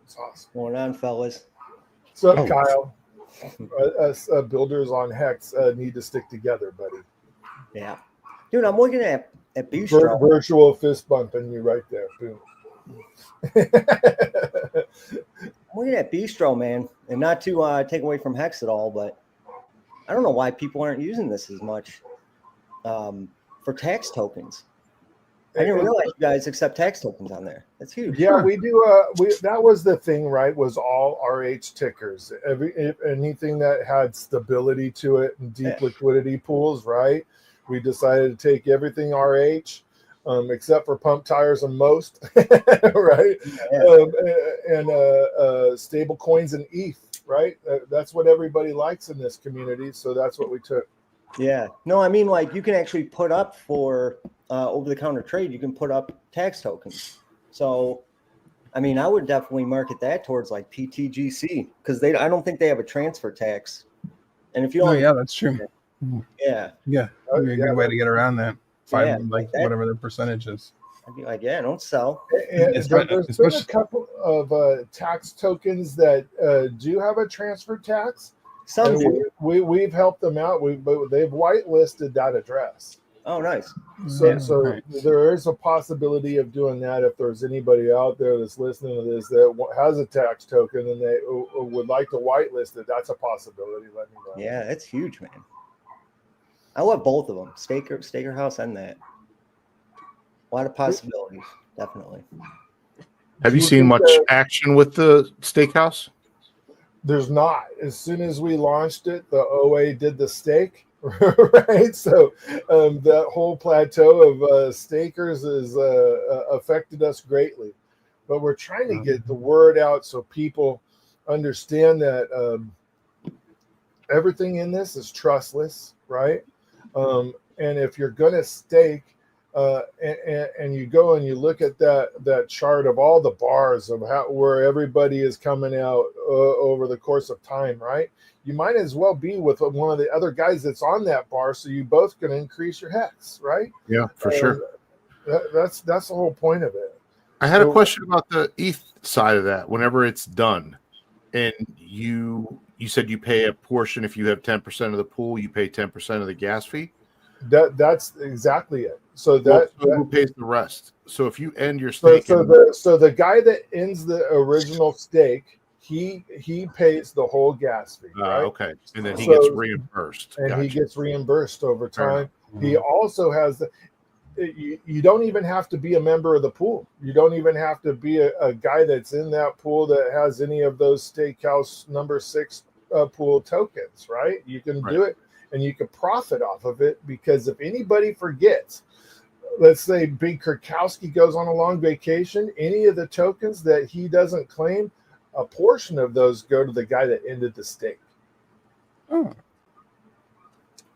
It's awesome. Going on, fellas. What's up, Kyle? Us builders on Hex need to stick together, buddy. Yeah. Dude, I'm looking at Bistro. Virtual fist bumping you right there. Boom. I'm looking at Bistro, man. And not to take away from Hex at all, but I don't know why people aren't using this as much for tax tokens. I didn't realize you guys accept tax tokens on there. That's huge. Yeah, we do. That was the thing, right? Was all RH tickers. Anything that had stability to it and deep liquidity pools, right? We decided to take everything RH, except for pump tires and most, right? Yeah. And stable coins and ETH, right? That's what everybody likes in this community, so that's what we took. Yeah. No, I mean, like, you can actually put up for over-the-counter trade. You can put up tax tokens. So, I mean, I would definitely market that towards like PTGC because I don't think they have a transfer tax. And if you don't, yeah, that's true. Yeah. Yeah. That'd be a good way to get around that. Find like whatever their percentage is. I'd be like, yeah, don't sell. There's been a couple of tax tokens that do have a transfer tax. Some do. We've helped them out. They've whitelisted that address. Oh, nice. So right. There is a possibility of doing that if there's anybody out there that's listening to this that has a tax token and they would like to whitelist it. That's a possibility. Let me know. Yeah, that's huge, man. I love both of them, Staker House and that. A lot of possibilities, definitely. Have you seen much action with the Steakhouse? There's not. As soon as we launched it, the OA did the stake, right? So that whole plateau of stakers has affected us greatly. But we're trying to get the word out so people understand that everything in this is trustless, right? And if you're going to stake, and you go and you look at that chart of all the bars of where everybody is coming out over the course of time, right? You might as well be with one of the other guys that's on that bar, so you both can increase your hex, right? Yeah, for sure. That's the whole point of it. I had a question about the ETH side of that. Whenever it's done, and you said you pay a portion if you have 10% of the pool, you pay 10% of the gas fee. That's exactly it. So who pays the rest? So if you end your stake, so the guy that ends the original stake, he pays the whole gas fee. Right? Okay, and then he gets reimbursed. And he gets reimbursed over time. He also has you don't even have to be a member of the pool. You don't even have to be a guy that's in that pool that has any of those Steakhouse number 6 pool tokens, right? You can do it. And you can profit off of it because if anybody forgets, let's say Big Kurkowski goes on a long vacation, any of the tokens that he doesn't claim, a portion of those go to the guy that ended the stake. Oh,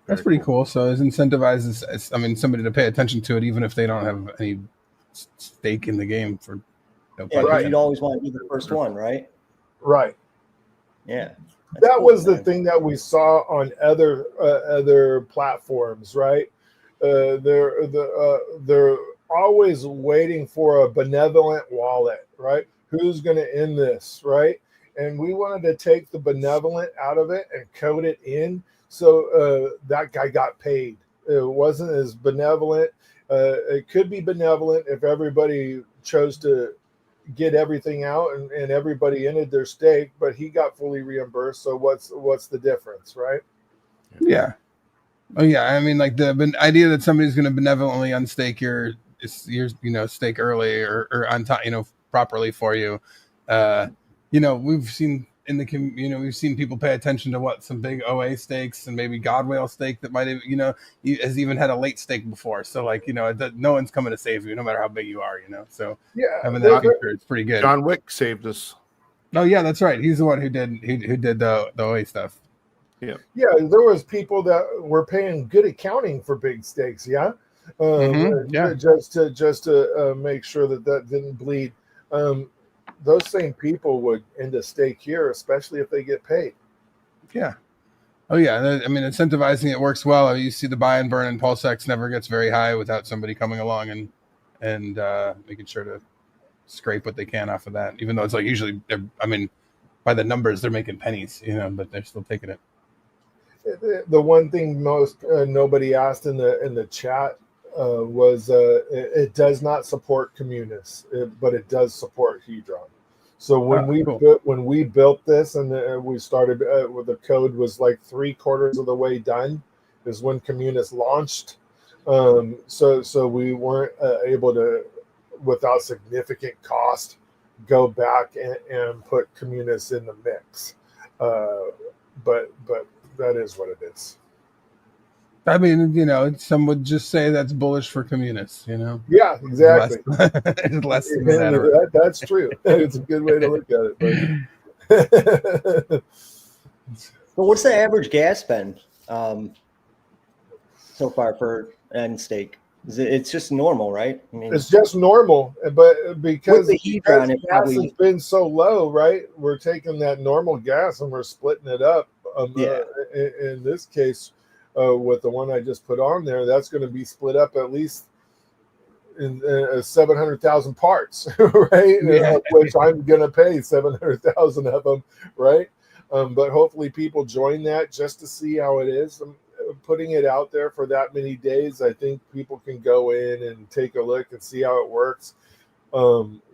that's pretty cool. So it incentivizes, somebody to pay attention to it, even if they don't have any stake in the game. Right. You'd always want to be the first one, right? Right. Yeah. That was the thing that we saw on other platforms, right? They're always waiting for a benevolent wallet, right? Who's going to end this, right? And we wanted to take the benevolent out of it and code it in so that guy got paid. It wasn't as benevolent. It could be benevolent if everybody chose to get everything out and everybody ended their stake, but he got fully reimbursed. So what's the difference, right? Yeah. Oh yeah. I mean, like the idea that somebody's going to benevolently unstake your stake early or on time, properly for you. We've seen we've seen people pay attention to what some big OA stakes and maybe Godwhale stake that might have, has even had a late stake before. So no one's coming to save you, no matter how big you are, So having that feature, it's pretty good. John Wick saved us. Oh yeah, that's right. He's the one who did the OA stuff. Yeah. Yeah, there was people that were paying good accounting for big stakes. Yeah. Just to make sure that didn't bleed. Those same people would end a stake here, especially if they get paid. Yeah. Oh, yeah. I mean, incentivizing it works well. You see the buy and burn and PulseX never gets very high without somebody coming along and making sure to scrape what they can off of that, even though it's like usually I mean, by the numbers they're making pennies, but they're still taking it. The one thing most nobody asked in the chat was it does not support Communis, but it does support Hedron. So when we built this and we started with the code was like 3/4 of the way done is when Communis launched. So we weren't able to, without significant cost, go back and put Communis in the mix. But that is what it is. I mean, some would just say that's bullish for communists, Yeah, exactly. Less than that. That's true. It's a good way to look at it. But what's the average gas spend so far for end stake? It's just normal, right? I mean, it's just normal, but because the Hedron, gas has been so low, right? We're taking that normal gas and we're splitting it up. In this case, with the one I just put on there, that's going to be split up at least in 700,000 parts, right? Yeah. Which I'm going to pay 700,000 of them, right? But hopefully people join that just to see how it is. Putting it out there for that many days, I think people can go in and take a look and see how it works.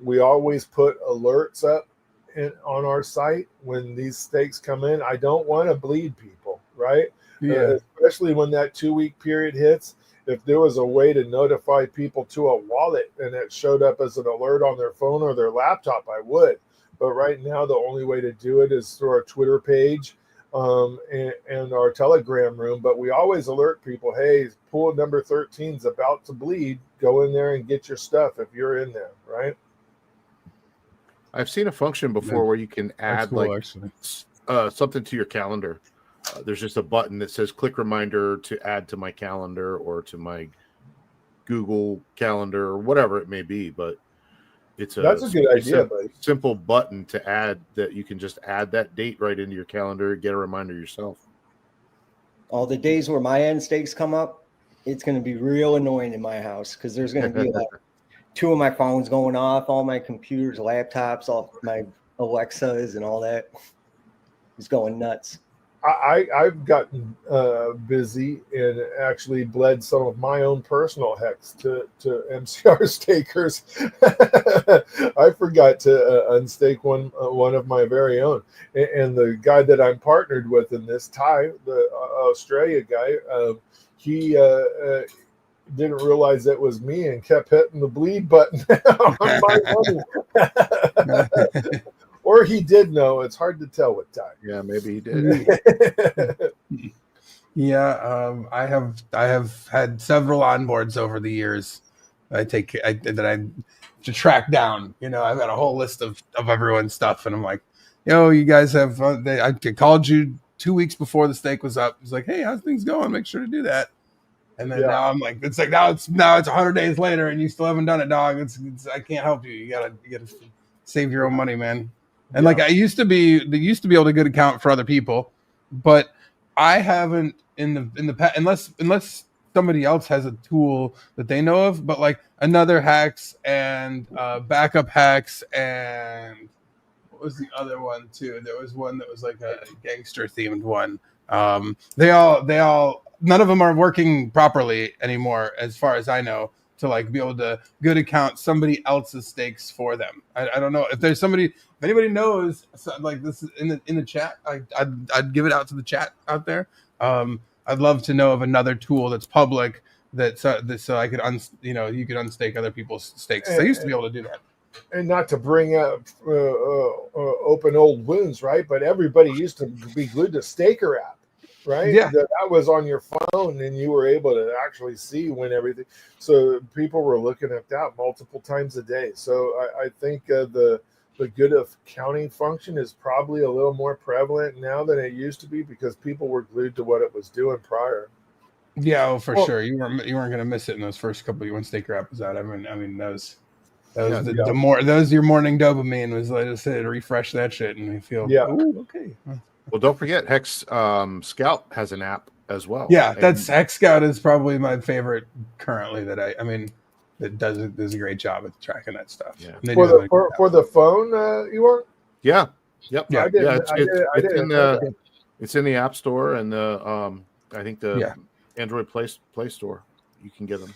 We always put alerts up on our site when these stakes come in. I don't want to bleed people, right? Yeah. Especially when that 2-week period hits. If there was a way to notify people to a wallet and it showed up as an alert on their phone or their laptop, I would. But right now, the only way to do it is through our Twitter page and our Telegram room. But we always alert people, hey, pool number 13 is about to bleed. Go in there and get your stuff if you're in there, right? I've seen a function before where you can add something to your calendar. There's just a button that says click reminder to add to my calendar or to my Google calendar or whatever it may be. But that's a good idea, buddy. Simple button to add that you can just add that date right into your calendar, get a reminder yourself. All the days where my end stakes come up, it's going to be real annoying in my house because there's going to be like 2 of my phones going off, all my computers, laptops, all my Alexas and all that. It's going nuts. I've gotten busy and actually bled some of my own personal HEX to MCR stakers. I forgot to unstake one of my very own. And the guy that I'm partnered with in this, Ty, the Australia guy, he didn't realize it was me and kept hitting the bleed button on my money. Or he did know. It's hard to tell with Ty. Yeah, maybe he did. Yeah, I have had several onboards over the years. I to track down. I've got a whole list of everyone's stuff, and I'm like, you guys have. I called you 2 weeks before the stake was up. It's like, hey, how's things going? Make sure to do that. And then now I'm like, it's like now it's 100 days later, and you still haven't done it, dog. It's I can't help you. You gotta save your own money, man. And like they used to be able to get account for other people, but I haven't in the past unless somebody else has a tool that they know of. But like another HEX and backup HEX and what was the other one too? There was one that was like a gangster themed one. They all none of them are working properly anymore, as far as I know, to like be able to good account somebody else's stakes for them. I don't know if there's somebody. If anybody knows, like this is in the chat, I'd give it out to the chat out there. I'd love to know of another tool that's public so I could you could unstake other people's stakes. I used to be able to do that. And not to bring up open old wounds, right? But everybody used to be glued to Staker app, right? Yeah, that was on your phone, and you were able to actually see when everything. So people were looking at that multiple times a day. So I think the good accounting function is probably a little more prevalent now than it used to be because people were glued to what it was doing prior. Yeah, for sure. You weren't going to miss it in those first couple of when Staker app was out. I mean those your morning dopamine was like just to refresh that shit and you feel okay. Well, don't forget HEX Scout has an app as well. Yeah, that's HEX Scout is probably my favorite currently. that does a great job at tracking that stuff. Yeah. For the phone, you want? Yeah. Yep. Yeah. It's in the App Store and the I think the Android Play Store. You can get them.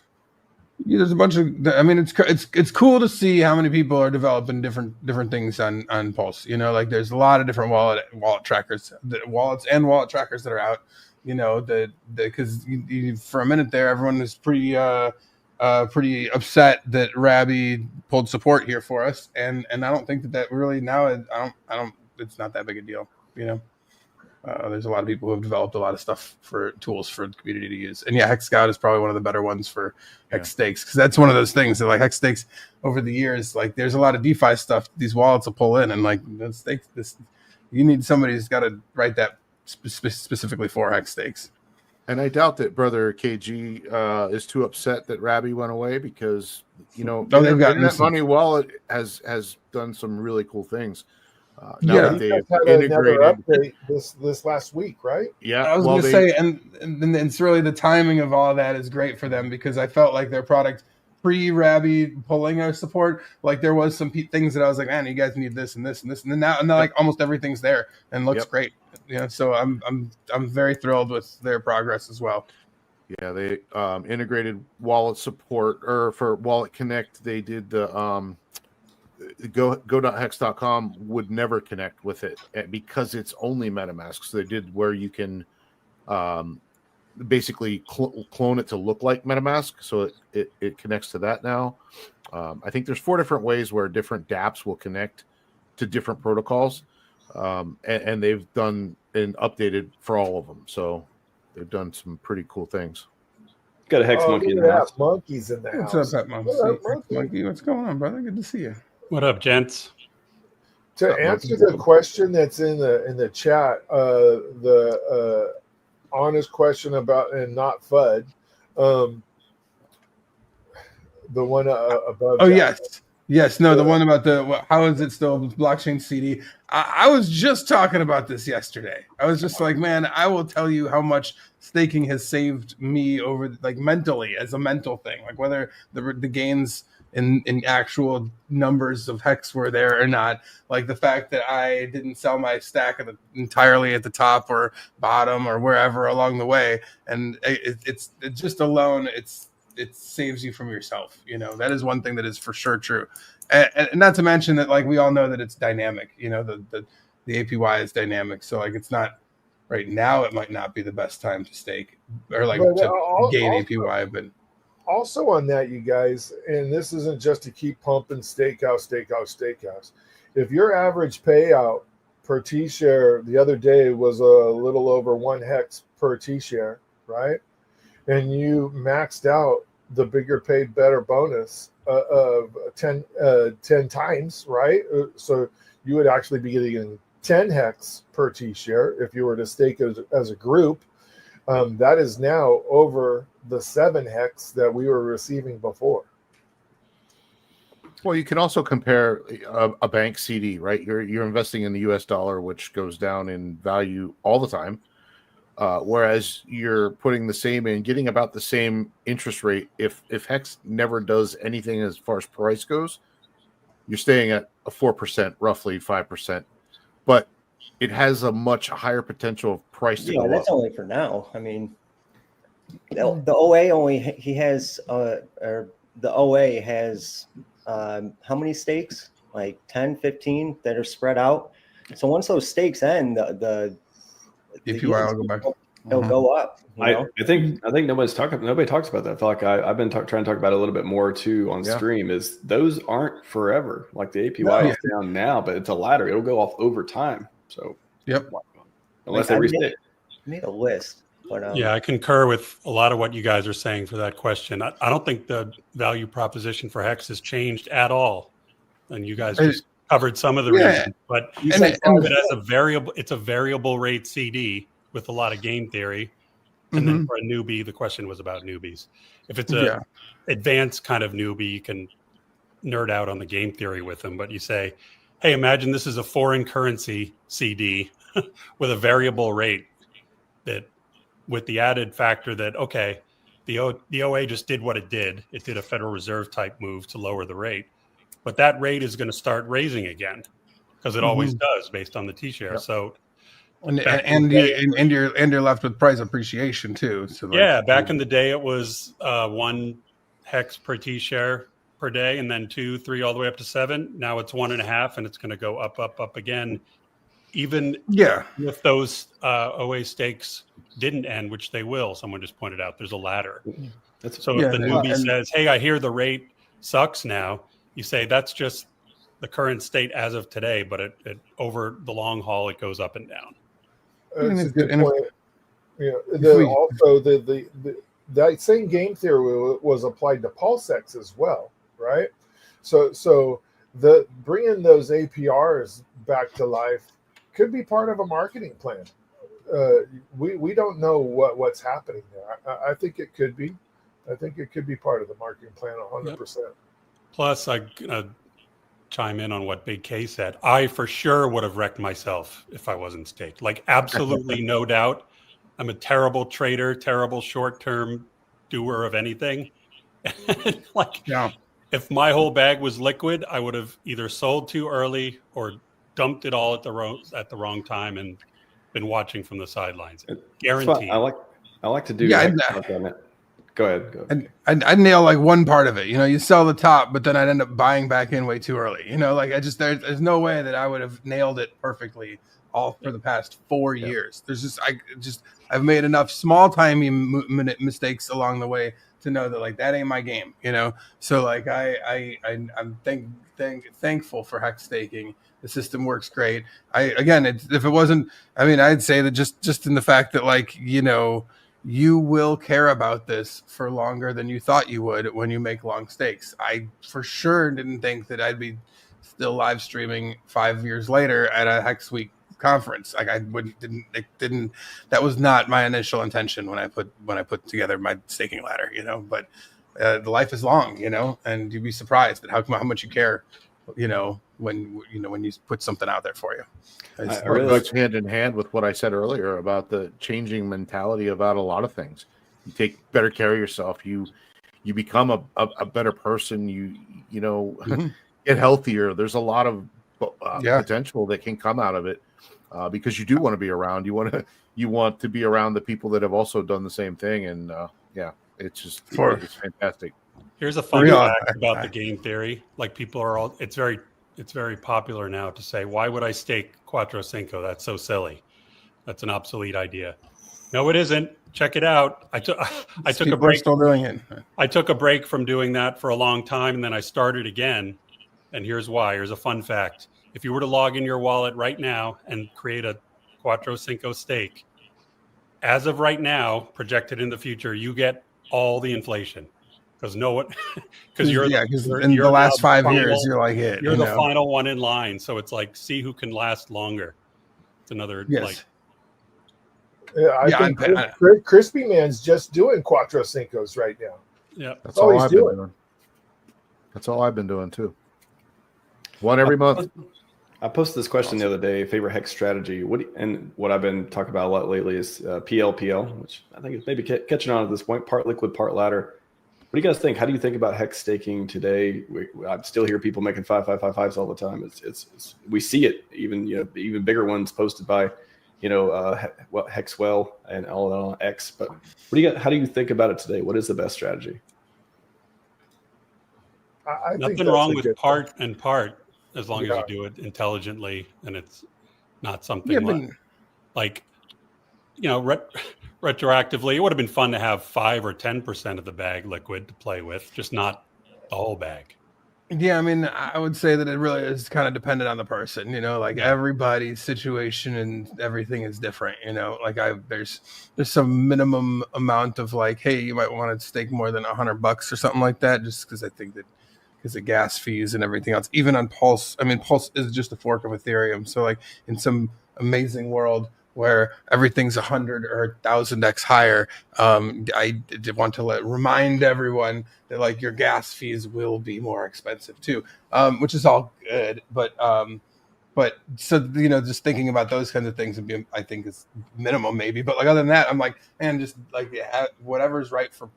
Yeah, there's a bunch of. I mean, it's cool to see how many people are developing different things on Pulse. You know, like there's a lot of different wallet trackers, wallets trackers that are out. You know, because for a minute there, everyone was pretty upset that Rabby pulled support here for us, and I don't think that really now. I don't. It's not that big a deal. You know. There's a lot of people who have developed a lot of stuff for tools for the community to use. And Hex Scout is probably one of the better ones for Hex Stakes, because that's one of those things that like Hex Stakes over the years, like there's a lot of DeFi stuff these wallets will pull in, and like you need somebody who's got to write that specifically for Hex Stakes. And I doubt that Brother KG is too upset that Rabby went away, because Internet Money Wallet has done some really cool things. Now they've integrated update this last week, right? Yeah, I was going to say, and it's really the timing of all of that is great for them, because I felt like their product pre-Rabby pulling our support, like there was some things that I was like, man, you guys need this and this and this, and then now like almost everything's there and looks great. So I'm very thrilled with their progress as well. Yeah, they integrated wallet support, or for Wallet Connect, they did the go.hex.com would never connect with it because it's only MetaMask. So they did where you can basically clone it to look like MetaMask. So it connects to that now. I think there's 4 different ways where different dApps will connect to different protocols. And they've done and updated for all of them. So they've done some pretty cool things. Got a Hex Monkey in the house. Monkeys in the house. What's up, Monkey? Monkey? What's going on, brother? Good to see you. What up, gents? To answer the question that's in the chat, the honest question about and not FUD, the one above. Oh yes, no, the one about how is it still blockchain CD? I was just talking about this yesterday. I was just like, man, I will tell you how much staking has saved me over, like, mentally, as a mental thing, like whether the gains in actual numbers of Hex were there or not, like the fact that I didn't sell my stack entirely at the top or bottom or wherever along the way, and it's just alone, it saves you from yourself. That is one thing that is for sure true, and not to mention that, like, we all know that it's dynamic. The APY is dynamic, so like it's not right now. It might not be the best time to stake or like to gain APY, but. Also on that, you guys, and this isn't just to keep pumping stakehouse. If your average payout per T-share the other day was a little over 1 hex per T-share, right? And you maxed out the bigger paid better bonus of 10 times, right? So you would actually be getting 10 hex per T-share if you were to stake as a group. That is now over the 7 hex that we were receiving before. Well, you can also compare a bank CD, right? You're investing in the US dollar, which goes down in value all the time, whereas you're putting the same and getting about the same interest rate. If Hex never does anything as far as price goes, you're staying at a 4%, roughly 5%, but it has a much higher potential of price to go up. That's only for now. I mean, the OA has how many stakes? Like 10, 15 that are spread out. So once those stakes end, the APY will go back. It'll go up. I think nobody talks about that. I feel like I've been trying to talk about it a little bit more too on stream. Is those aren't forever. Like the APY is down now, but it's a ladder. It'll go off over time. So unless they restick. Made a list. But, yeah, I concur with a lot of what you guys are saying for that question. I don't think the value proposition for Hex has changed at all, and you guys just covered some of the reasons. But you said it as a variable. It's a variable rate CD with a lot of game theory, and then for a newbie, the question was about newbies. If it's a advanced kind of newbie, you can nerd out on the game theory with them. But you say, hey, imagine this is a foreign currency CD with a variable rate that, with the added factor that, okay, The OA just did what it did. It did a Federal Reserve type move to lower the rate, but that rate is going to start raising again because it always does based on the T-share. Yep. So, and you're left with price appreciation too. So back in the day, it was 1 hex per T-share per day, and then 2, 3, all the way up to 7. Now it's 1.5, and it's going to go up again. Even if those OA stakes didn't end, which they will, someone just pointed out, there's a ladder. If the newbie says, hey, I hear the rate sucks now, you say that's just the current state as of today, but it over the long haul, it goes up and down. It's a good point. Also, that same game theory was applied to PulseX as well, right? So the bringing those APRs back to life could be part of a marketing plan. We don't know what's happening there. I think it could be. I think it could be part of the marketing plan 100%. Yep. Plus, I'm going to chime in on what Big K said. I for sure would have wrecked myself if I wasn't staked. Like, absolutely no doubt. I'm a terrible trader, terrible short-term doer of anything. If my whole bag was liquid, I would have either sold too early or dumped it all at the wrong time and been watching from the sidelines. Guaranteed. I like to do. Go ahead. I'd nail like one part of it. You sell the top, but then I'd end up buying back in way too early. There's no way that I would have nailed it perfectly all for the past 4 years. There's I've made enough small timey mistakes along the way to know that that ain't my game. So I'm thankful for hex staking. The system works great. If it wasn't, I'd say that just in the fact that you will care about this for longer than you thought you would when you make long stakes. I for sure didn't think that I'd be still live streaming 5 years later at a Hex Week conference. That was not my initial intention when I put together my staking ladder, but the life is long, and you'd be surprised at how much you care, when you put something out there for you. It really goes hand in hand with what I said earlier about the changing mentality about a lot of things. You take better care of yourself. You become a better person. You get healthier. There's a lot of potential that can come out of it because you do want to be around. You want to be around the people that have also done the same thing. And it's fantastic. Here's a fun fact about the game theory. It's very popular now to say, why would I stake Cuatro Cinco? That's so silly. That's an obsolete idea. No, it isn't. Check it out. I took a break. Still doing it. I took a break from doing that for a long time, and then I started again. And here's why. Here's a fun fact. If you were to log in your wallet right now and create a Cuatro Cinco stake, as of right now, projected in the future, you get all the inflation. Because in the last 5 years, you're like it. You're the final one in line. So it's see who can last longer. It's another I think Crispy Man's just doing Cuatro Cincos right now. Yeah, that's all I've been doing. That's all I've been doing too. One every month. I posted this question the other day: favorite hex strategy. What I've been talking about a lot lately is PLPL, which I think is maybe catching on at this point. Part liquid, part ladder. What do you guys think? How do you think about hex staking today? I still hear people making 5.555s all the time. It's we see it even bigger ones posted by Hexwell and all that on X. But how do you think about it today? What is the best strategy? Nothing wrong with part and part as long as you do it intelligently and it's not something retroactively. It would have been fun to have 5 or 10% of the bag liquid to play with, just not the whole bag. Yeah, I would say that it really is kind of dependent on the person, everybody's situation and everything is different, there's some minimum amount of hey, you might want to stake more than $100 or something like that, just because I think that because of gas fees and everything else, even on Pulse, Pulse is just a fork of Ethereum. So in some amazing world where everything's 100 or 1,000x higher, I did want to remind everyone that your gas fees will be more expensive too, which is all good. But But so, just thinking about those kinds of things would be, I think, is minimum maybe. But like other than that, I'm like, man, just like whatever's right for.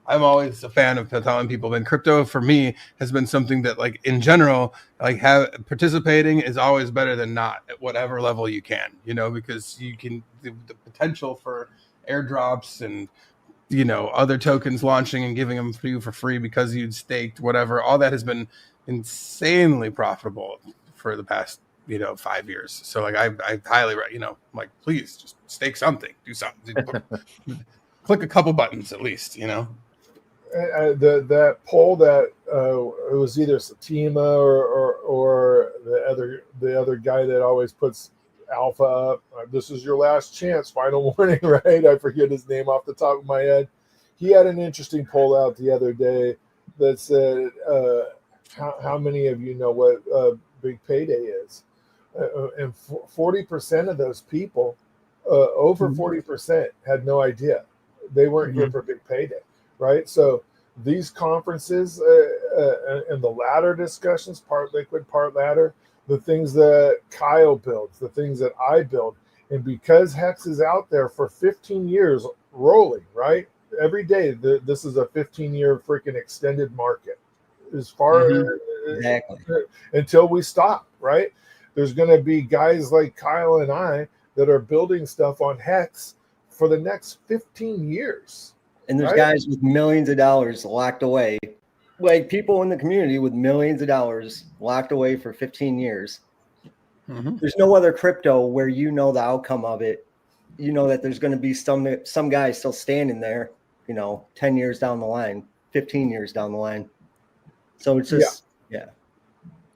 I'm always a fan of telling people, and crypto for me has been something that, like, in general, like participating is always better than not at whatever level you can, because you can the potential for airdrops and other tokens launching and giving them to you for free because you'd staked whatever. All that has been insanely profitable for the past 5 years. So like I highly like, please just stake something, do something, click a couple buttons at least. That poll that it was either Satima or the other guy that always puts alpha up. This is your last chance, final warning, right? I forget his name off the top of my head. He had an interesting poll out the other day that said, how many of you know what big payday is? And 40% of those people, over 40%, had no idea. They weren't here for big payday, right? So these conferences and the ladder discussions, part liquid, part ladder, the things that Kyle builds, the things that I build, and because HEX is out there for 15 years rolling, right? Every day, this is a 15-year freaking extended market. As far exactly until we stop, right? There's going to be guys like Kyle and I that are building stuff on HEX for the next 15 years. And there's guys with millions of dollars locked away, like people in the community with millions of dollars locked away for 15 years. There's no other crypto where the outcome of it. That there's going to be some guy still standing there, 10 years down the line, 15 years down the line. So it's just, yeah.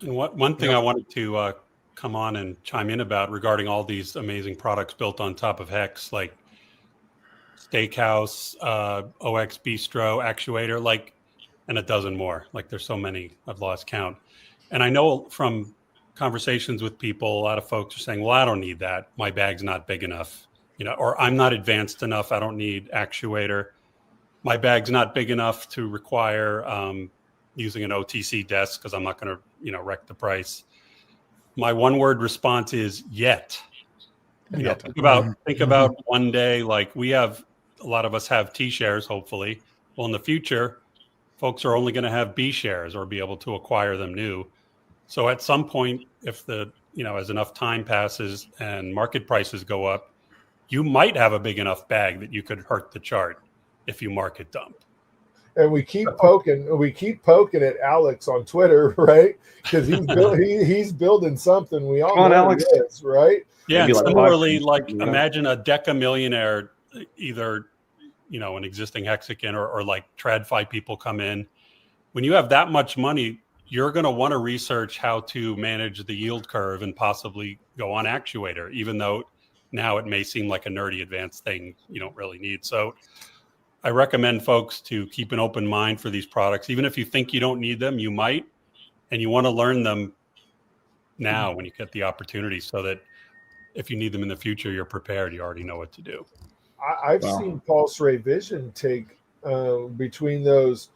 And one thing I wanted to come on and chime in about regarding all these amazing products built on top of HEX, like Steakhouse, OX Bistro, Actuator, and a dozen more. Like, there's so many, I've lost count. And I know from conversations with people, a lot of folks are saying, well, I don't need that. My bag's not big enough, or I'm not advanced enough. I don't need Actuator. My bag's not big enough to require using an OTC desk because I'm not going to, wreck the price. My one-word response is yet. Think about one day, like a lot of us have T shares, hopefully. Well, in the future, folks are only going to have B shares or be able to acquire them new. So at some point, if as enough time passes and market prices go up, you might have a big enough bag that you could hurt the chart if you market dump. And we keep poking at Alex on Twitter, right? Because he's building something. We all know Alex is, right? Yeah, and similarly, imagine a Deca millionaire, either an existing Hexagon or like TradFi people come in. When you have that much money, you're going to want to research how to manage the yield curve and possibly go on Actuator, even though now it may seem like a nerdy advanced thing you don't really need. So I recommend folks to keep an open mind for these products. Even if you think you don't need them, you might, and you want to learn them now when you get the opportunity so that if you need them in the future, you're prepared. You already know what to do. I've seen Pulse Ray Vision take between those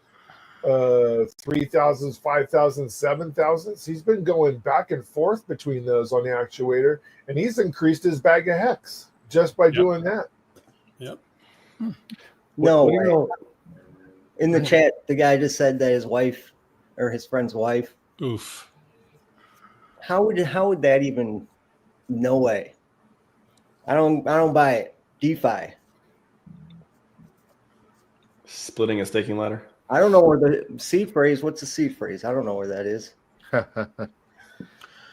3,000s, 5,000s, 7,000s. He's been going back and forth between those on the Actuator, and he's increased his bag of HEX just by doing that. Yep. No, in the chat, the guy just said that his wife or his friend's wife. Oof. How would that even? No way. I don't buy it. DeFi. Splitting a staking ladder. I don't know where the seed phrase. What's the seed phrase? I don't know where that is.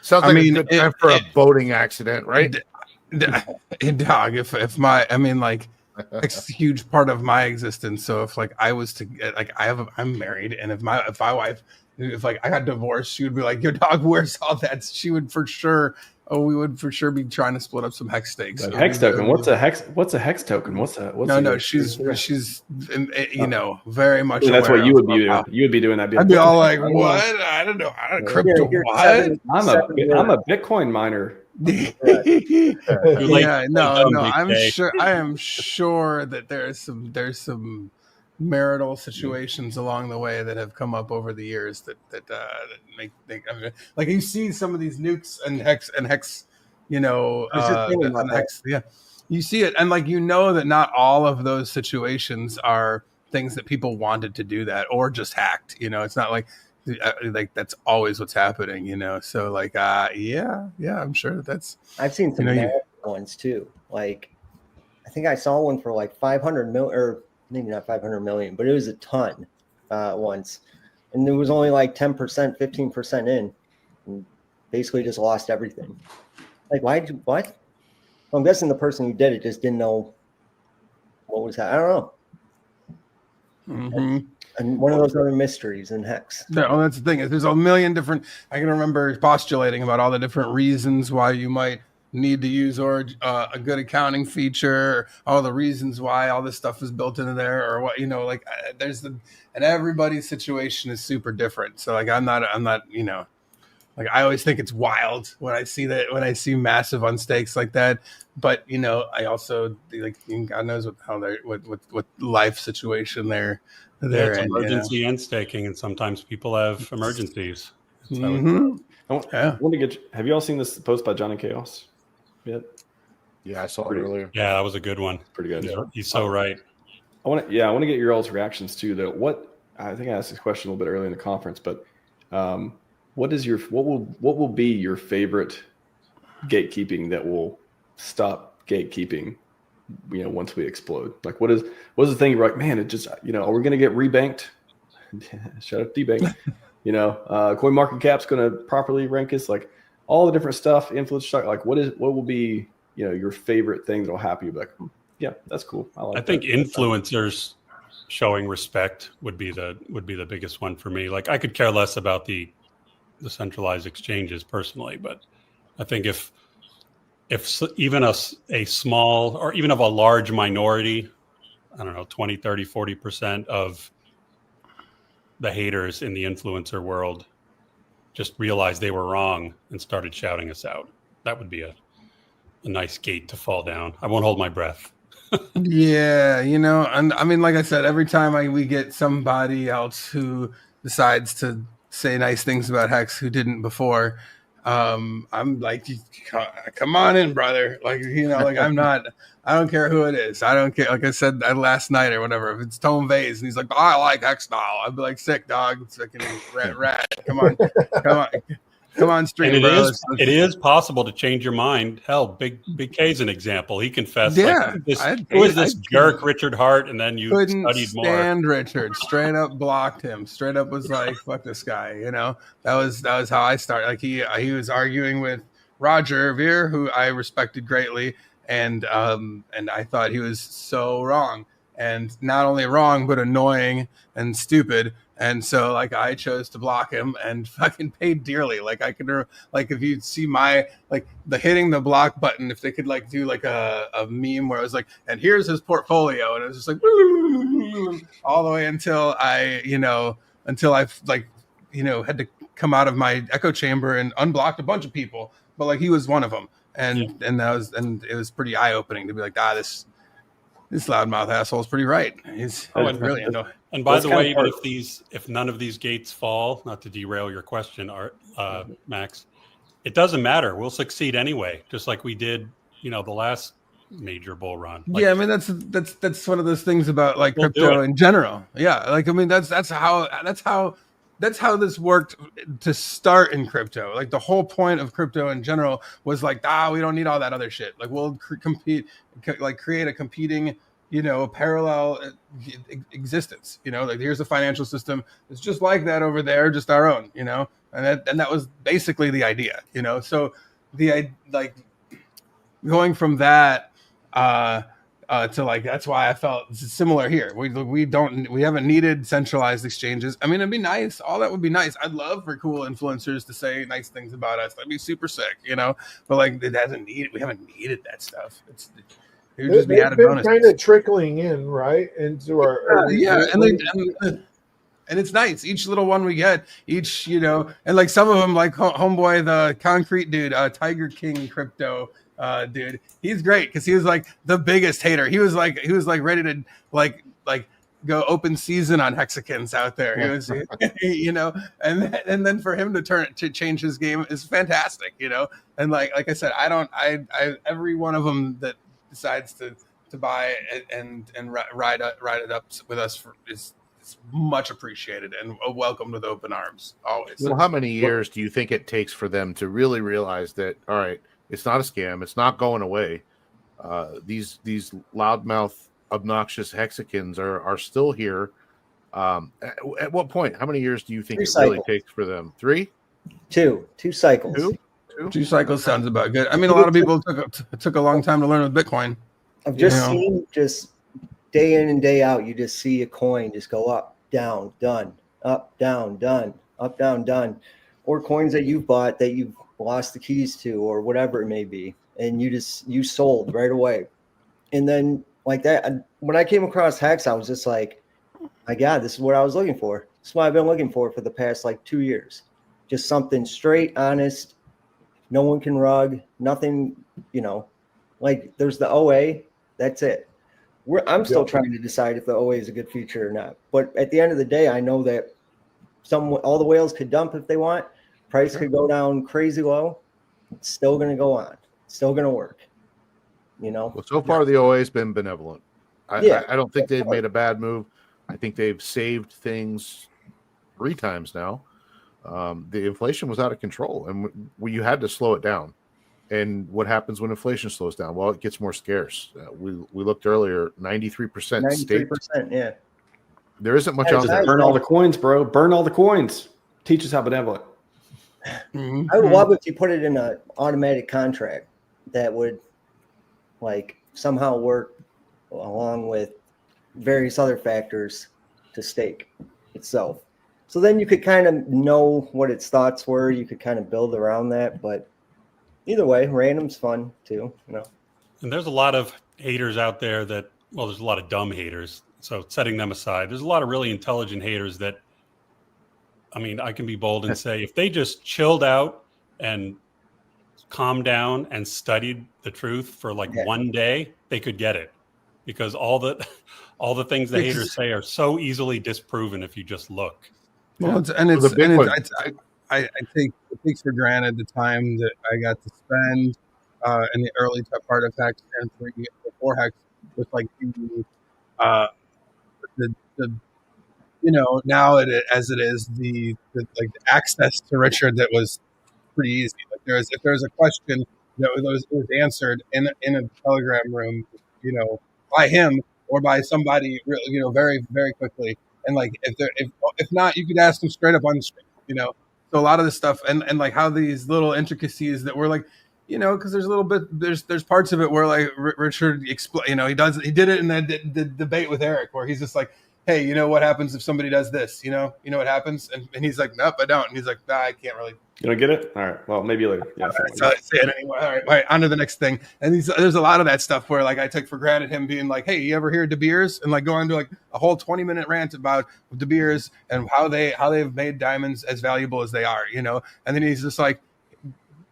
Sounds like a good time for a boating accident, right? Dog. It's a huge part of my existence. So if I was to get I'm married, and if my wife, if I got divorced, she would be like, "Your dog, where's all that?" She would for sure. Oh, we would for sure be trying to split up some HEX stakes. HEX token. What's a HEX token? She's very much. That's what you would be doing. You would be doing that. I'd be all like, "What? I don't know. I don't crypto. What? I'm a Bitcoin miner." Yeah, no. I am sure that there's some marital situations along the way that have come up over the years that make I mean, like you see some of these nukes and hex, you know, I was just thinking about that. hex, yeah, you see it, and like you know that not all of those situations are things that people wanted to do that or just hacked. You know, it's not like that's always what's happening. You know, so like yeah, I'm sure that's. I've seen some ones too. Like I think I saw one for like 500 million, or maybe not 500 million, but it was a ton once, and it was only like 10%, 15% in, and basically just lost everything. Like what? Well, I'm guessing the person who did it just didn't know what was that. I don't know. Mm-hmm. And one of those other mysteries in Hex. No, that's the thing. There's a million different. I can remember postulating about all the different reasons why you might need to use a good accounting feature, all the reasons why all this stuff is built into there, or what, you know, like and everybody's situation is super different. So like I'm not, you know, like I always think it's wild when I see massive unstakes like that. But you know, I also like God knows what life situation they're it's in, emergency you know? and staking, and sometimes people have emergencies. Mm-hmm. Have you all seen this post by Johnny Chaos yet? Yeah, I saw it earlier. Yeah, that was a good one. Pretty good. He's so right. I want to get your all's reactions too. I think I asked this question a little bit early in the conference, but what will be your favorite gatekeeping that will stop gatekeeping, you know, once we explode? Like what is the thing you're like, man, it just, you know, are we going to get rebanked? Shut up, debank. You know, CoinMarketCap's going to properly rank us, like all the different stuff, influence stock. Like what will be, you know, your favorite thing that'll happen? You'll be like, yeah, that's cool. I think influencers showing respect would be the biggest one for me. Like I could care less about the centralized exchanges personally, but I think if even a small or even of a large minority, I don't know, 20, 30, 40% of the haters in the influencer world just realized they were wrong and started shouting us out, that would be a nice gate to fall down. I won't hold my breath. Yeah, you know, and I mean, like I said, every time we get somebody else who decides to say nice things about Hex who didn't before, I'm like, come on in, brother. Like, you know, like I don't care who it is. I don't care. Like I said last night or whatever, if it's Tone Vase and he's like, I like Hex now, I'd be like, sick dog. It's fucking rat. Come on, stream, and bro. It is possible to change your mind. Hell, Big K's an example. He confessed, yeah, this jerk Richard Hart, and then you studied more. Couldn't stand Richard. Straight up blocked him. Straight up was like, fuck this guy. You know, that was how I started. Like he was arguing with Roger Ver, who I respected greatly, and I thought he was so wrong, and not only wrong but annoying and stupid. And so, like, I chose to block him and fucking paid dearly. Like, I could, like, if you see my, like, the hitting the block button, if they could, like, do, like, a meme where it was like, and here's his portfolio. And it was just like, all the way until I, like, you know, had to come out of my echo chamber and unblocked a bunch of people. But, like, he was one of them. And it was pretty eye-opening to be like, this loudmouth asshole is pretty right. He's really annoying. And by the way, even if none of these gates fall, not to derail your question, Max, it doesn't matter. We'll succeed anyway, just like we did, you know, the last major bull run. Like, yeah, I mean that's one of those things about like crypto in general. Yeah, like I mean that's how this worked to start in crypto. Like the whole point of crypto in general was like, we don't need all that other shit. Like we'll create a competing, you know, parallel existence. You know, like here's a financial system. It's just like that over there, just our own. You know, and that was basically the idea. You know, so like going from that to like, that's why I felt similar here. We haven't needed centralized exchanges. I mean, it'd be nice. All that would be nice. I'd love for cool influencers to say nice things about us. That'd be super sick, you know. But like, we haven't needed that stuff. It would just be added bonus. Kind of trickling in, right, into our and it's nice. Each little one we get, you know, and like some of them, like homeboy, the concrete dude, Tiger King crypto. Dude, he's great because he was like the biggest hater. He was like ready to like go open season on hexicans out there. It was, you know, and then for him to change his game is fantastic, you know. And like I said, I every one of them that decides to buy and ride it up with us is much appreciated and welcome with open arms always. Well, how many years do you think it takes for them to really realize that, all right, it's not a scam, it's not going away? These loudmouth, obnoxious hexicans are still here. At what point? How many years do you think really takes for them? 3? 2 cycles. Two cycles sounds about good. I mean, a lot of people took a long time to learn with Bitcoin. I've just seen day in and day out, you just see a coin just go up, down, done, up, down, done, up, down, done, or coins that you've bought that you've lost the keys to or whatever it may be, and you sold right away. And then like that, and when I came across HEX, I was just like, my God, this is what I was looking for. This is what I've been looking for the past like 2 years. Just something straight, honest, no one can rug, nothing, you know, like there's the OA, that's it. I'm still trying to decide if the OA is a good feature or not. But at the end of the day, I know that all the whales could dump if they want. Price could go down crazy low. It's still going to go on. It's still going to work. You know. Well, so far the OA has been benevolent. I don't think they've made a bad move. I think they've saved things 3 times now. The inflation was out of control, and you had to slow it down. And what happens when inflation slows down? Well, it gets more scarce. We looked earlier, 93% state. 93%, yeah. There isn't much out there. Burn all the coins, bro. Burn all the coins. Teach us how benevolent. I would love if you put it in an automatic contract that would like somehow work along with various other factors to stake itself. So then you could kind of know what its thoughts were. You could kind of build around that, but either way, random's fun too, you know. And there's a lot of haters out there that, well, there's a lot of dumb haters. So setting them aside, there's a lot of really intelligent haters that, I mean, I can be bold and say if they just chilled out and calmed down and studied the truth for like one day, they could get it. Because all the things the haters say are so easily disproven if you just look. Well, I think it takes for granted the time that I got to spend in the early part of HEX and before HEX with like the you know, now as it is the access to Richard that was pretty easy. Like if there's a question that was answered in a Telegram room, you know, by him or by somebody, you know, very very quickly. And like if not, you could ask him straight up on the street, you know. So a lot of this stuff and like how these little intricacies that were like, you know, because there's a little bit, there's parts of it where like Richard, you know, he did it in the debate with Eric where he's just like, hey, you know what happens if somebody does this, you know what happens? And he's like, nope, I don't. And he's like, nah, I can't really. You don't get it? All right. Well, maybe later. Yeah. So say it anyway. All right. On to the next thing. And there's a lot of that stuff where like I took for granted him being like, hey, you ever hear De Beers? And like go into like a whole 20-minute rant about De Beers and how they've made diamonds as valuable as they are, you know? And then he's just like,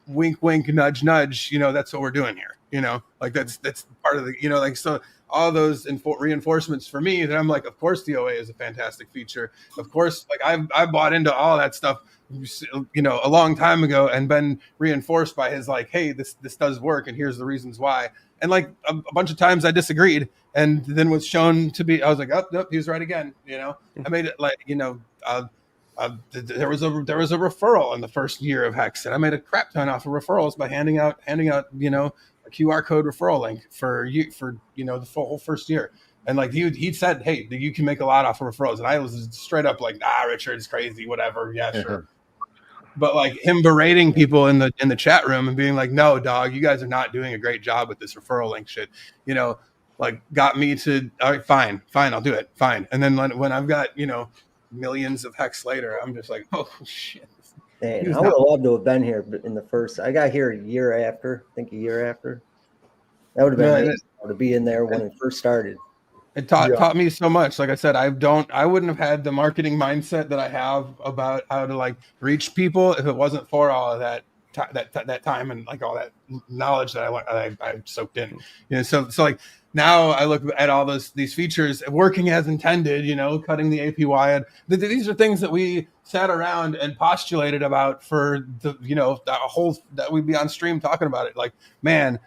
wink, wink, nudge, nudge, you know, that's what we're doing here. You know, like that's part of the, you know, like, so all those reinforcements for me that I'm like, of course the OA is a fantastic feature. Of course, like I bought into all that stuff, you know, a long time ago and been reinforced by his like, hey, this does work and here's the reasons why. And like a bunch of times I disagreed and then was shown to be, I was like, oh, nope, he was right again. You know, I made it like, you know, there was a referral in the first year of HEX and I made a crap ton off of referrals by handing out, you know, a QR code referral link for you know, the whole first year. And like he said, hey, you can make a lot off of referrals. And I was straight up like, nah, Richard's crazy, whatever. Yeah, sure. But like him berating people in the chat room and being like, no, dog, you guys are not doing a great job with this referral link shit, you know, like got me to, all right, fine, I'll do it. Fine. And then when I've got, you know, millions of HEX later, I'm just like, oh shit. Man, I would have loved to have been here in the first. I got here a year after. That would have been nice to be in there when it first started. It taught me so much. Like I said, I wouldn't have had the marketing mindset that I have about how to like reach people if it wasn't for all of that time and like all that knowledge that I soaked in. You know, so like now I look at all these features working as intended, cutting the APY. And these are things that we sat around and postulated about for that we'd be on stream talking about it. Like, man,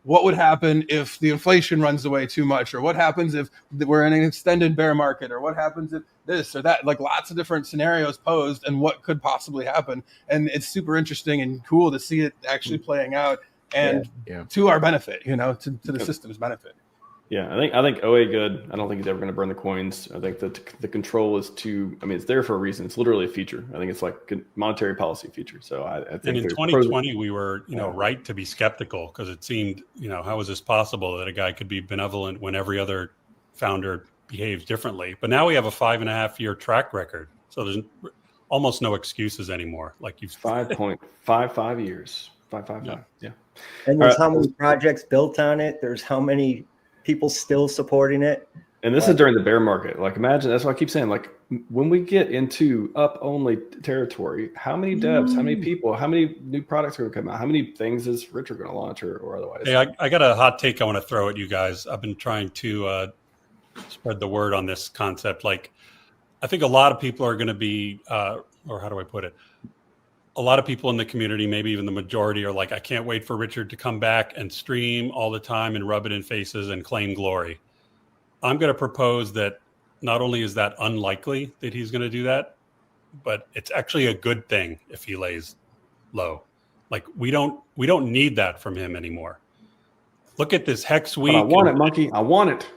what would happen if the inflation runs away too much, or what happens if we're in an extended bear market, or what happens if this or that, like lots of different scenarios posed and what could possibly happen. And it's super interesting and cool to see it actually playing out and to our benefit, to the system's benefit. Yeah, I think OA good. I don't think he's ever going to burn the coins. I think that the control is it's there for a reason. It's literally a feature. I think it's like a monetary policy feature. So I think. And in 2020, we were, right to be skeptical, because it seemed, how is this possible that a guy could be benevolent when every other founder behaves differently? But now we have a 5.5-year track record, so there's almost no excuses anymore. Like 5.55 years, 5.55. Yeah. And there's how many projects built on it. There's how many people still supporting it. And this is during the bear market. Like, imagine, that's what I keep saying. Like, when we get into up only territory, how many devs, how many people, how many new products are going to come out? How many things is Richard going to launch or otherwise? Hey, I got a hot take I want to throw at you guys. I've been trying to spread the word on this concept. Like, I think a lot of people are going to be, or how do I put it? A lot of people in the community, maybe even the majority, are like, I can't wait for Richard to come back and stream all the time and rub it in faces and claim glory. I'm going to propose that not only is that unlikely that he's going to do that, but it's actually a good thing if he lays low. Like, we don't need that from him anymore. Look at this HEX week. But I want it, Monkey. I want it.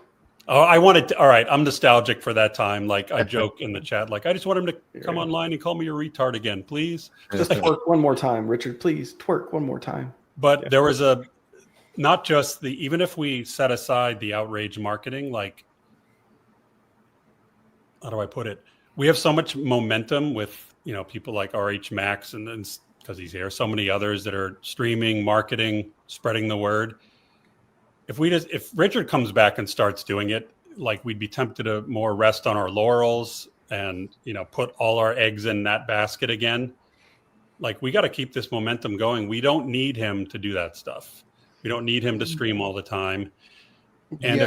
Oh, I want it. All right. I'm nostalgic for that time. Like, I joke in the chat, like, I just want him to come online and call me a retard again, please. Just twerk one more time, Richard, please twerk one more time. But there was not just even if we set aside the outrage marketing, like, how do I put it? We have so much momentum with, people like RHMax and then, because he's here, so many others that are streaming, marketing, spreading the word. If Richard comes back and starts doing it, like, we'd be tempted to more rest on our laurels and, put all our eggs in that basket again. Like, we got to keep this momentum going. We don't need him to do that stuff. We don't need him to stream all the time. And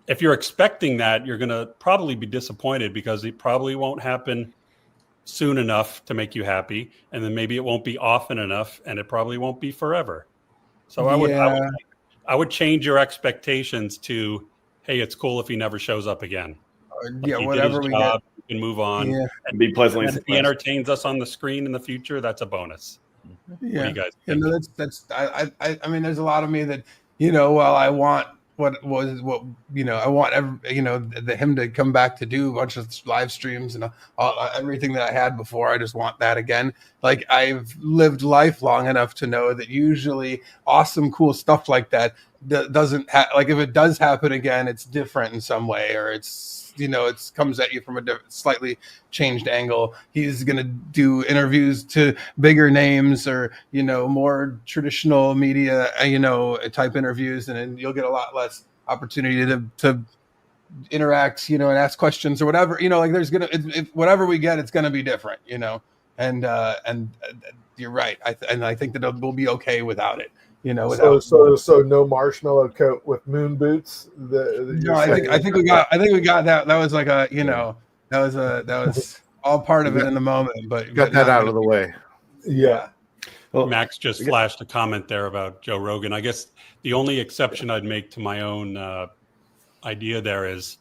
if you're expecting that, you're going to probably be disappointed, because it probably won't happen soon enough to make you happy. And then maybe it won't be often enough, and it probably won't be forever. So I would change your expectations to, hey, it's cool if he never shows up again. Like, whatever we get, we can move on. Yeah. And be pleasantly surprised. If he entertains us on the screen in the future, that's a bonus. Yeah, what do you guys think? that's. I mean, there's a lot of me that, while I want I want him to come back to do a bunch of live streams and everything that I had before. I just want that again. Like, I've lived life long enough to know that usually awesome, cool stuff like that doesn't like, if it does happen again, it's different in some way, or it's, it comes at you from a slightly changed angle. He's going to do interviews to bigger names, or, more traditional media, type interviews, and then you'll get a lot less opportunity to interact, and ask questions or whatever, like, there's going to, whatever we get, it's going to be different, and you're right. I think that we'll be okay without it. So no marshmallow coat with moon boots. I think we got that. That was like that was all part of it in the moment, but got that out of the way. Yeah. Well, Max just flashed a comment there about Joe Rogan. I guess the only exception I'd make to my own idea there is,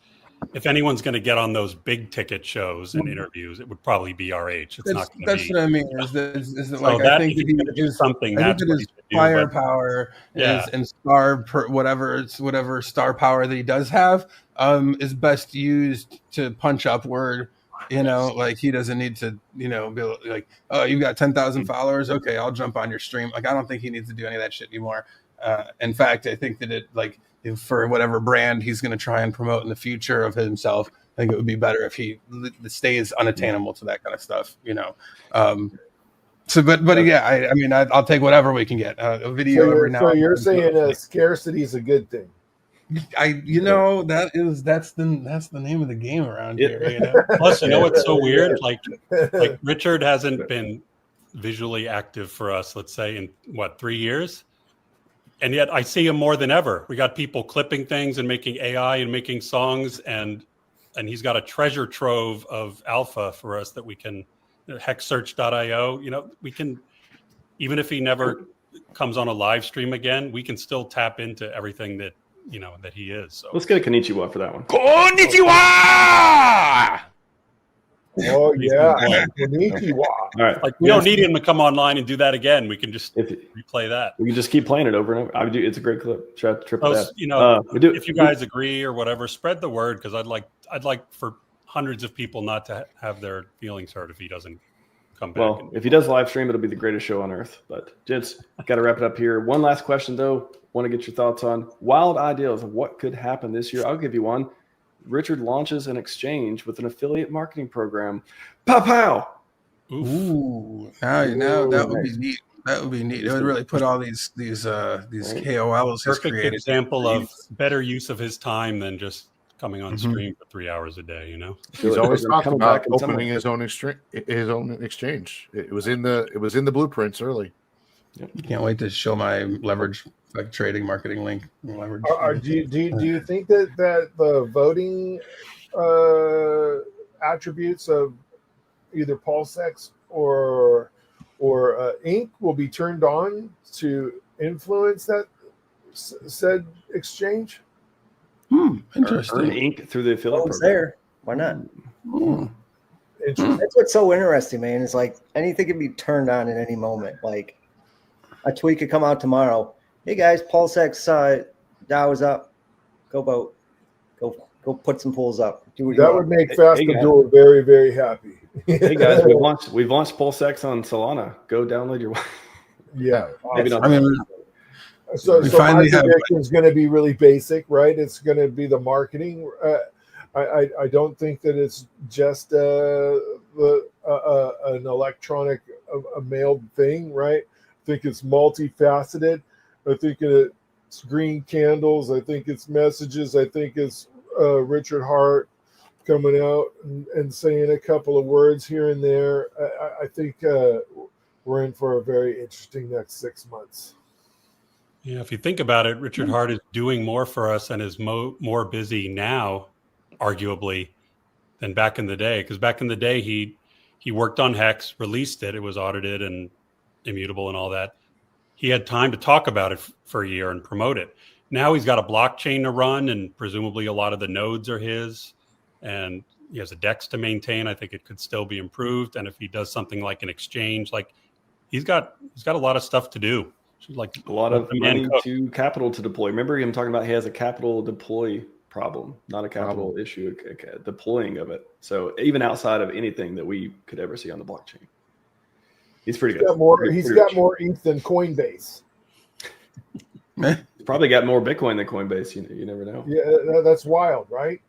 if anyone's going to get on those big ticket shows and interviews, it would probably be RH. That's what I mean. Is that like, I think that he is something. I think that his firepower and star whatever star power that he does have is best used to punch upward. Like, he doesn't need to, be like, oh, you got 10,000 followers. Okay, I'll jump on your stream. Like, I don't think he needs to do any of that shit anymore. In fact, I think that for whatever brand he's going to try and promote in the future of himself, I think it would be better if he stays unattainable to that kind of stuff, But yeah, I mean, I'll take whatever we can get. A video every now. So you're saying scarcity is a good thing. That's the name of the game around here. Plus, what's so weird? Like Richard hasn't been visually active for us, let's say, in 3 years. And yet I see him more than ever. We got people clipping things and making AI and making songs, and he's got a treasure trove of alpha for us that we can, hexsearch.io, we can, even if he never comes on a live stream again, we can still tap into everything that, that he is. So let's get a konnichiwa for that one. Konnichiwa! Oh yeah, konnichiwa. All right, like we don't need him to come online and do that again. We can just replay that. We can just keep playing it over and over. I do. It's a great clip. Try to trip it out. If you guys agree or whatever, spread the word, because I'd like for hundreds of people not to have their feelings hurt if he doesn't come back. Well, if he does live stream, it'll be the greatest show on earth. But gents, got to wrap it up here. One last question though. Want to get your thoughts on wild ideas of what could happen this year. I'll give you one. Richard launches an exchange with an affiliate marketing program. Pow pow. Ooh, now that would be neat. That would be neat. It would really put all these KOLs. Perfect example of better use of his time than just coming on stream for 3 hours a day. He's always talking about opening his own exchange. It was in the blueprints early. Yep. Can't wait to show my leverage trading marketing link. Leverage. Do you think that the voting attributes of either PulseX or Inc. will be turned on to influence that said exchange? Interesting. Earn Inc. through the affiliate program. There. Why not? That's what's so interesting, man. It's like anything can be turned on at any moment. Like a tweet could come out tomorrow. Hey guys, PulseX DAO is up. Go vote. Go put some pools up. That would make FastAbdul very, very happy. Hey guys, we've launched PulseX on Solana. Go download your. Yeah, maybe not. I mean, so my prediction is going to be really basic, right? It's going to be the marketing. I don't think that it's just an electronic, mailed thing, right? I think it's multifaceted. I think it's green candles. I think it's messages. I think it's Richard Hart coming out and saying a couple of words here and there. I think we're in for a very interesting next 6 months. Yeah, if you think about it, Richard Hart is doing more for us and is more busy now, arguably, than back in the day. Because back in the day, he worked on HEX, released it. It was audited and immutable and all that. He had time to talk about it for a year and promote it. Now he's got a blockchain to run, and presumably a lot of the nodes are his. And he has a DEX to maintain. I think it could still be improved. And if he does something like an exchange, like he's got a lot of stuff to do. Like a lot of money to capital to deploy. Remember him talking about he has a capital deploy problem, not a capital issue, a deploying of it. So even outside of anything that we could ever see on the blockchain, he's pretty good. He's got more ETH than Coinbase. He's probably got more Bitcoin than Coinbase. You never know. Yeah, that's wild, right?